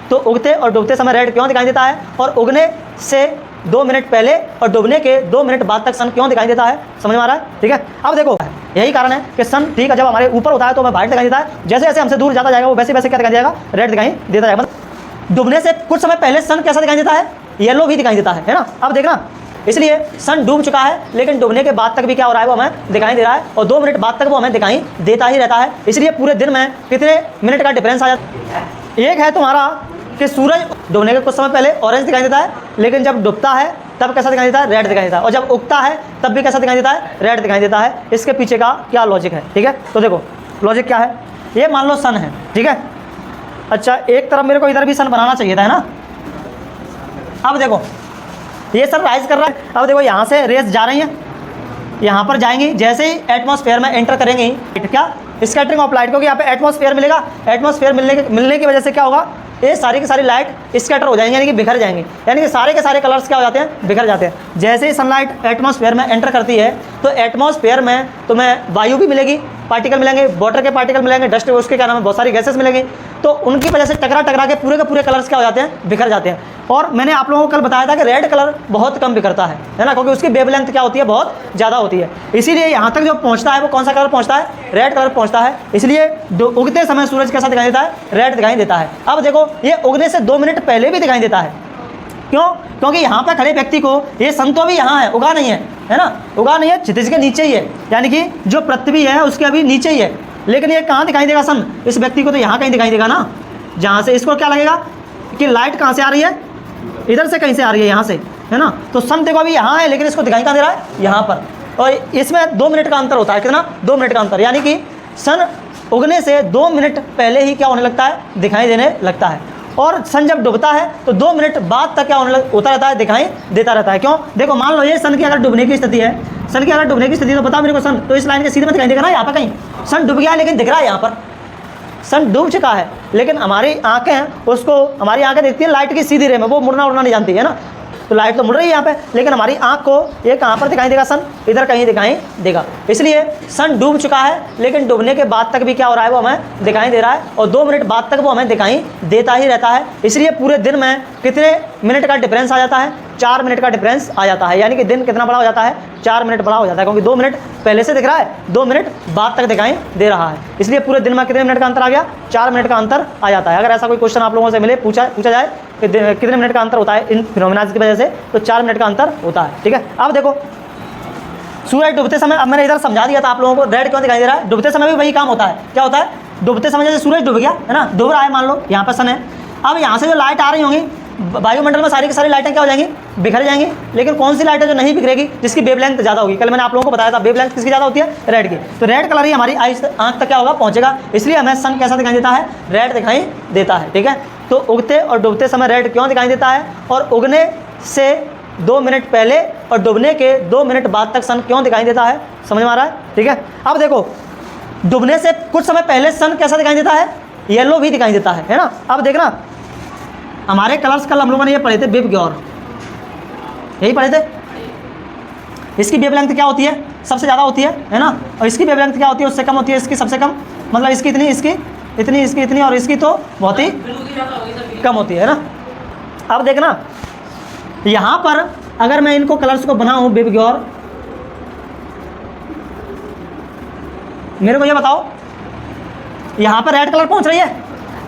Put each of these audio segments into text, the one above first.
तो उगते और डूबते समय रेड क्यों दिखाई देता है, और उगने से 2 मिनट पहले और डूबने के 2 मिनट बाद तक सन क्यों दिखाई देता है, समझ में आ रहा है। ठीक है, अब देखो यही कारण है कि सन ठीक है जब हमारे ऊपर होता है तो हमें वाइट दिखाई देता है, जैसे जैसे हमसे दूर जाता जाएगा वो वैसे वैसे क्या दिखाई देगा, रेड दिखाई देता जाएगा। मतलब डूबने से कुछ समय पहले सन कैसा दिखाई देता है, येलो भी दिखाई देता है ना। अब देखना, इसलिए सन डूब चुका है लेकिन डूबने के बाद तक भी क्या हो रहा है, वो हमें दिखाई दे रहा है, और 2 मिनट बाद तक वो हमें दिखाई देता ही रहता है। इसलिए पूरे दिन में कितने मिनट का डिफरेंस आ जाता है। एक है तुम्हारा कि सूरज डूबने के कुछ समय पहले ऑरेंज दिखाई देता है, लेकिन जब डूबता है तब कैसा दिखाई देता है, रेड दिखाई देता है, और जब उगता है तब भी कैसा दिखाई देता है, रेड दिखाई देता है। इसके पीछे का क्या लॉजिक है, ठीक है। तो देखो लॉजिक क्या है, ये मान लो सन है, ठीक है। अच्छा, एक तरफ मेरे को इधर भी सन बनाना चाहिए था, है ना। अब देखो ये सन राइज कर रहा है, अब देखो यहाँ से रेस जा रही है, यहाँ पर जाएंगी, जैसे ही एटमॉस्फेयर में एंटर करेंगी क्या, स्कैटरिंग ऑफ लाइट, क्योंकि यहाँ पे एटमॉस्फेयर मिलेगा। एटमॉस्फेयर मिलने की वजह से क्या होगा, ये सारी की सारी लाइट स्कैटर हो जाएंगी, यानी कि बिखर जाएंगे, यानी कि सारे के सारे कलर्स क्या हो जाते हैं, बिखर जाते हैं। जैसे ही सनलाइट एटमॉस्फेयर में एंटर करती है तो एटमॉस्फेयर में तुम्हें वायु भी मिलेगी, पार्टिकल मिलेंगे, वाटर के पार्टिकल मिलेंगे, डस्ट उसके क्या नाम है, बहुत सारी गैसेस मिलेंगी, तो उनकी वजह से टकरा के पूरे कलर्स क्या हो जाते हैं, बिखर जाते हैं। और मैंने आप लोगों को कल बताया था कि रेड कलर बहुत कम बिखरता है ना, क्योंकि उसकी वेवलेंथ क्या होती है, बहुत ज़्यादा होती है। इसीलिए यहाँ तक जो पहुँचता है वो कौन सा कलर पहुँचता है, रेड कलर पहुँचता है। इसलिए उगते समय सूरज कैसा दिखाई देता है, रेड दिखाई देता है। अब देखो ये उगने से 2 मिनट पहले भी दिखाई देता है, क्यों, क्योंकि यहाँ पर खड़े व्यक्ति को ये सन तो अभी यहाँ है, उगा नहीं है ना, उगा नहीं है, क्षितिज के नीचे ही है, यानी कि जो पृथ्वी है उसके अभी नीचे ही है। लेकिन ये कहाँ दिखाई देगा सन, इस व्यक्ति को तो यहाँ कहीं दिखाई देगा ना, जहाँ से इसको क्या लगेगा कि लाइट कहाँ से आ रही है, इधर से कहीं से आ रही है, यहाँ से, है ना। तो सन देखो अभी यहाँ है लेकिन इसको दिखाई कहाँ दे रहा है, यहाँ पर, और इसमें 2 मिनट का अंतर होता है, कितना, 2 मिनट का अंतर, यानी कि सन उगने से 2 मिनट पहले ही क्या होने लगता है, दिखाई देने लगता है। और सन जब डूबता है तो 2 मिनट बाद तक क्या होता रहता है, दिखाई देता रहता है। क्यों, देखो मान लो ये सन की अगर डूबने की स्थिति है, सन की अगर डूबने की स्थिति तो बताओ मेरे को सन, तो इस लाइन के सीधे में दिखाई देगा ना, यहाँ पर कहीं सन डूब गया है लेकिन दिख रहा है, यहाँ पर सन डूब चुका है, लेकिन हमारी आंखें हैं उसको, हमारी आंखें देखती है लाइट की सीधी रे में, वो मुड़ना उड़ना नहीं जानती है ना, तो लाइट तो मुड़ रही है यहाँ पे, लेकिन हमारी आंख को ये कहाँ पर दिखाई देगा, सन इधर कहीं दिखाई देगा। इसलिए सन डूब चुका है लेकिन डूबने के बाद तक भी क्या हो रहा है, वो हमें दिखाई दे रहा है, और 2 मिनट बाद तक वो हमें दिखाई देता ही रहता है। इसलिए पूरे दिन में कितने मिनट का डिफरेंस आ जाता है, 4 मिनट का डिफरेंस आ जाता है, यानी कि दिन कितना बड़ा हो जाता है, 4 मिनट बड़ा हो जाता है, क्योंकि 2 मिनट पहले से दिख रहा है, 2 मिनट बाद तक दिखाई दे रहा है। इसलिए पूरे दिन में कितने मिनट का अंतर आ गया, 4 मिनट का अंतर आ जाता है। अगर ऐसा कोई क्वेश्चन आप लोगों से मिले, पूछा जाए कि कितने मिनट का अंतर होता है इन फिनोमेना की वजह से, तो 4 मिनट का अंतर होता है, ठीक है। अब देखो सूरज डूबते समय, अब मैंने इधर समझा दिया था आप लोगों को रेड क्यों दिखाई दे रहा है, डूबते समय भी वही काम होता है। क्या होता है, डूबते समय जैसे सूरज डूब गया है ना, डूब रहा है, मान लो यहाँ पर सन है, अब यहाँ से जो लाइट आ रही होंगी वायुमंडल में, सारी की सारी लाइटें क्या हो जाएंगी, बिखर जाएंगी। लेकिन कौन सी लाइट है जो नहीं बिखरेगी, जिसकी वेवलेंथ ज़्यादा होगी, कल मैंने आप लोगों को बताया था वेवलेंथ किसकी ज़्यादा होती है, रेड की, तो रेड कलर ही हमारी आंख तक क्या होगा, पहुँचेगा। इसलिए हमें सन कैसा दिखाई देता है, रेड दिखाई देता है, ठीक है। तो उगते और डूबते समय रेड क्यों दिखाई देता है, और उगने से 2 मिनट पहले और डूबने के 2 मिनट बाद तक सन क्यों दिखाई देता है, समझ में आ रहा है, ठीक है। अब देखो डूबने से कुछ समय पहले सन कैसा दिखाई देता है, येलो भी दिखाई देता है ना। अब देखना हमारे कलर्स कल हम लोगों ने ये पढ़े थे, विव ग्योर, यही पढ़े थे। इसकी वेवलेंथ क्या होती है, सबसे ज़्यादा होती है ना, और इसकी वेवलेंथ क्या होती है, उससे कम होती है, इसकी सबसे कम, मतलब इसकी इतनी, इसकी इतनी, इसकी इतनी, और इसकी तो बहुत ही कम होती है ना। अब देखना यहाँ पर अगर मैं इनको कलर्स को बनाऊँ विव ग्योर, मेरे को ये बताओ यहाँ पर रेड कलर पहुँच रही है,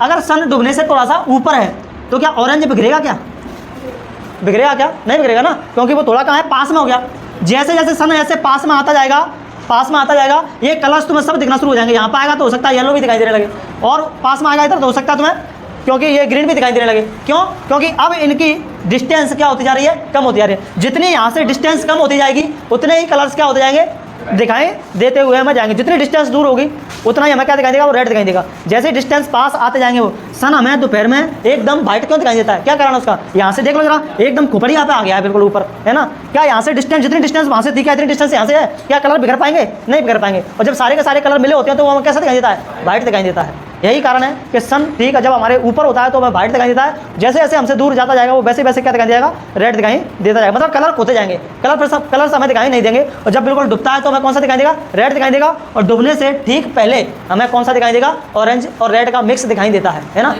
अगर सन डूबने से थोड़ा सा ऊपर है तो क्या ऑरेंज बिखरेगा, क्या बिखरेगा, क्या नहीं बिखरेगा ना, क्योंकि वो थोड़ा कहाँ है, पास में हो गया। जैसे जैसे सन ऐसे पास में आता जाएगा, ये कलर्स तुम्हें सब दिखना शुरू हो जाएंगे। यहाँ पर आएगा तो हो सकता है येलो भी दिखाई देने लगे, और पास में आएगा इधर तो हो सकता है तुम्हें, क्योंकि ये ग्रीन भी दिखाई देने लगे। क्यों, क्योंकि अब इनकी डिस्टेंस क्या होती जा रही है, कम होती जा रही है। जितनी यहाँ से डिस्टेंस कम होती जाएगी उतने ही कलर्स क्या होते जाएंगे, दिखाई देते हुए हमें जाएंगे। जितनी डिस्टेंस दूर होगी उतना ही हमें क्या दिखाई देगा, वो रेड दिखाई देगा। जैसे डिस्टेंस पास आते जाएंगे, वो सन हमें दोपहर में एकदम वाइट क्यों दिखाई देता है, क्या कारण उसका, यहाँ से देख लो जरा, एकदम खोपड़ी यहाँ पे आ गया है बिल्कुल ऊपर, है ना। क्या यहाँ से डिस्टेंस, जितनी डिस्टेंस वहाँ से थी, क्या इतनी डिस्टेंस यहाँ से है, क्या कलर बिखर पाएंगे, नहीं बिखर पाएंगे। और जब सारे के सारे कलर मिले होते हैं तो वो हमें कैसा दिखाई देता है, वाइट दिखाई देता है। यही कारण है कि सन ठीक है जब हमारे ऊपर होता है तो हमें वाइट दिखाई देता है, जैसे जैसे हमसे दूर जाता जाएगा वो वैसे वैसे क्या दिखाई देगा, रेड दिखाई देता जाएगा। मतलब कलर होते जाएंगे, कलर हमें दिखाई नहीं देंगे। और जब बिल्कुल डूबता है तो हमें कौन सा दिखाई देगा, रेड दिखाई देगा। और डूबने से ठीक पहले हमें कौन सा दिखाई देगा, ऑरेंज और रेड का मिक्स दिखाई देता है ना।